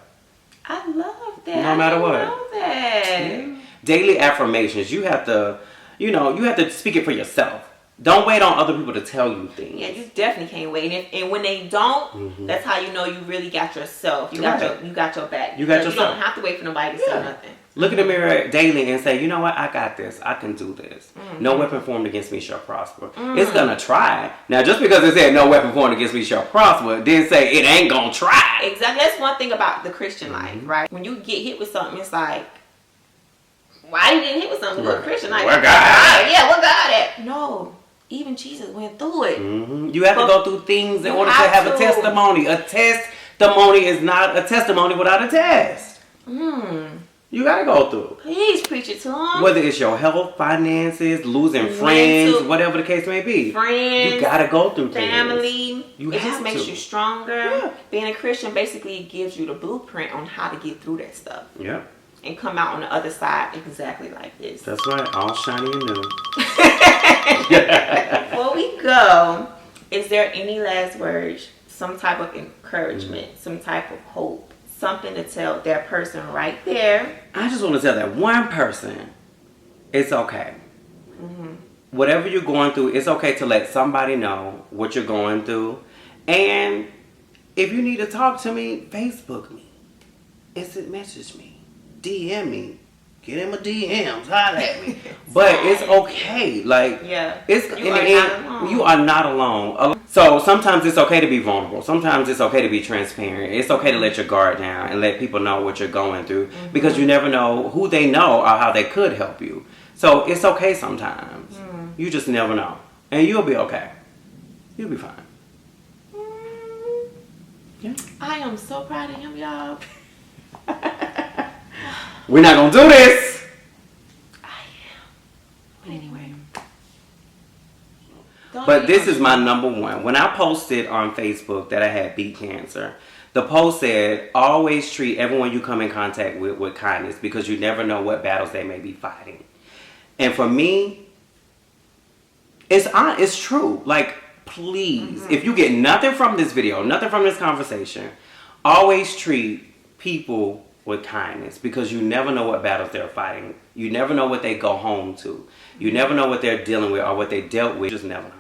[SPEAKER 1] I love that.
[SPEAKER 2] No matter what.
[SPEAKER 1] I love that.
[SPEAKER 2] Yeah. Daily affirmations. You have to speak it for yourself. Don't wait on other people to tell you things.
[SPEAKER 1] Yeah, you definitely can't wait. And when they don't, that's how you know you really got yourself. You got your back.
[SPEAKER 2] You got yourself.
[SPEAKER 1] You don't have to wait for nobody to say nothing.
[SPEAKER 2] Look in the mirror daily and say, you know what, I got this. I can do this. No weapon formed against me shall prosper. It's gonna try. Now, just because it said no weapon formed against me shall prosper, didn't say it ain't gonna try.
[SPEAKER 1] Exactly. That's one thing about the Christian life, right? When you get hit with something, it's like, why you getting hit with something? You're a Christian. Like,
[SPEAKER 2] where God at?
[SPEAKER 1] Yeah, where God at? No. Even Jesus went through it.
[SPEAKER 2] You have to go through things in order to have a testimony. A testimony is not a testimony without a test. You gotta go through.
[SPEAKER 1] Please preach it to them.
[SPEAKER 2] Whether it's your health, finances, losing friends, whatever the case may be.
[SPEAKER 1] Friends.
[SPEAKER 2] You gotta go through things.
[SPEAKER 1] Family.
[SPEAKER 2] You
[SPEAKER 1] it
[SPEAKER 2] have
[SPEAKER 1] just makes
[SPEAKER 2] to.
[SPEAKER 1] you stronger.
[SPEAKER 2] Yeah.
[SPEAKER 1] Being a Christian basically gives you the blueprint on how to get through that stuff.
[SPEAKER 2] Yep.
[SPEAKER 1] And come out on the other side exactly like this.
[SPEAKER 2] That's right. All shiny and new.
[SPEAKER 1] Before we go, is there any last words, some type of encouragement, some type of hope, something to tell that person right there?
[SPEAKER 2] I just want to tell that one person, it's okay. Whatever you're going through, it's okay to let somebody know what you're going through. And if you need to talk to me, Facebook me. Instant message me. DM me. Get in my DMs. Holler at me. But it's okay. Like,
[SPEAKER 1] Yeah.
[SPEAKER 2] it's
[SPEAKER 1] You
[SPEAKER 2] in the
[SPEAKER 1] are
[SPEAKER 2] end,
[SPEAKER 1] not alone.
[SPEAKER 2] you are not alone. So sometimes it's okay to be vulnerable. Sometimes it's okay to be transparent. It's okay to let your guard down and let people know what you're going through, because you never know who they know or how they could help you. So it's okay sometimes. You just never know. And you'll be okay. You'll be fine. Yeah.
[SPEAKER 1] I am so proud of him, y'all.
[SPEAKER 2] We're not going to do this.
[SPEAKER 1] I am. But anyway.
[SPEAKER 2] But this is my number one. When I posted on Facebook that I had beat cancer, the post said, always treat everyone you come in contact with kindness, because you never know what battles they may be fighting. And for me, it's true. Like, please, if you get nothing from this video, nothing from this conversation, always treat people with kindness, because you never know what battles they're fighting. You never know what they go home to. You never know what they're dealing with or what they dealt with. You just never know.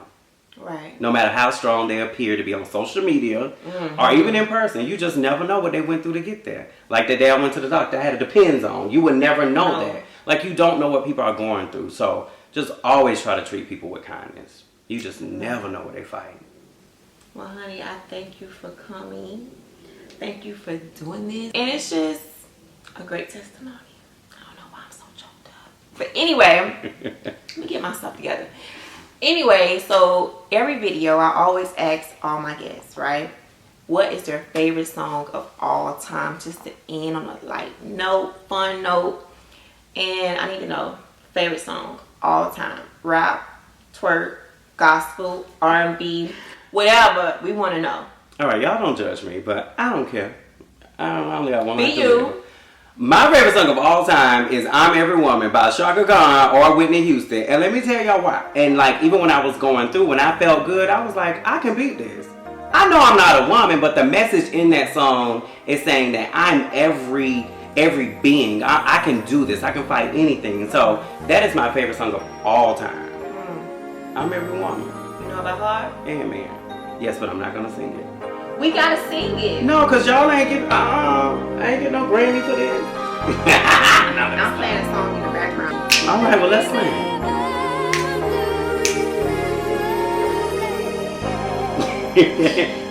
[SPEAKER 1] Right.
[SPEAKER 2] No matter how strong they appear to be on social media or even in person, you just never know what they went through to get there. Like the day I went to the doctor, I had a Depends on. You would never know that. Like, you don't know what people are going through. So just always try to treat people with kindness. You just never know what they're fighting.
[SPEAKER 1] Well, honey, I thank you for coming. Thank you for doing this. And it's just a great testimony. I don't know why I'm so choked up. But anyway, let me get myself together. Anyway, so every video I always ask all my guests, right? What is their favorite song of all time? Just to end on a light note, fun note. And I need to know, favorite song all time. Rap, twerk, gospel, R&B, whatever. We want to know.
[SPEAKER 2] All right, y'all don't judge me, but I don't care. I only got one.
[SPEAKER 1] Be you.
[SPEAKER 2] My favorite song of all time is I'm Every Woman by Shaka Khan or Whitney Houston. And let me tell y'all why. And like, even when I was going through, when I felt good, I was like, I can beat this. I know I'm not a woman, but the message in that song is saying that I'm every being. I can do this. I can fight anything. And so that is my favorite song of all time. I'm Every Woman.
[SPEAKER 1] You know about heart?
[SPEAKER 2] And man. Yes, but I'm not going to sing it.
[SPEAKER 1] We gotta sing it.
[SPEAKER 2] No, because y'all ain't get, I ain't get no Grammy for this.
[SPEAKER 1] I'm playing a song in the background.
[SPEAKER 2] All right, well, let's sing.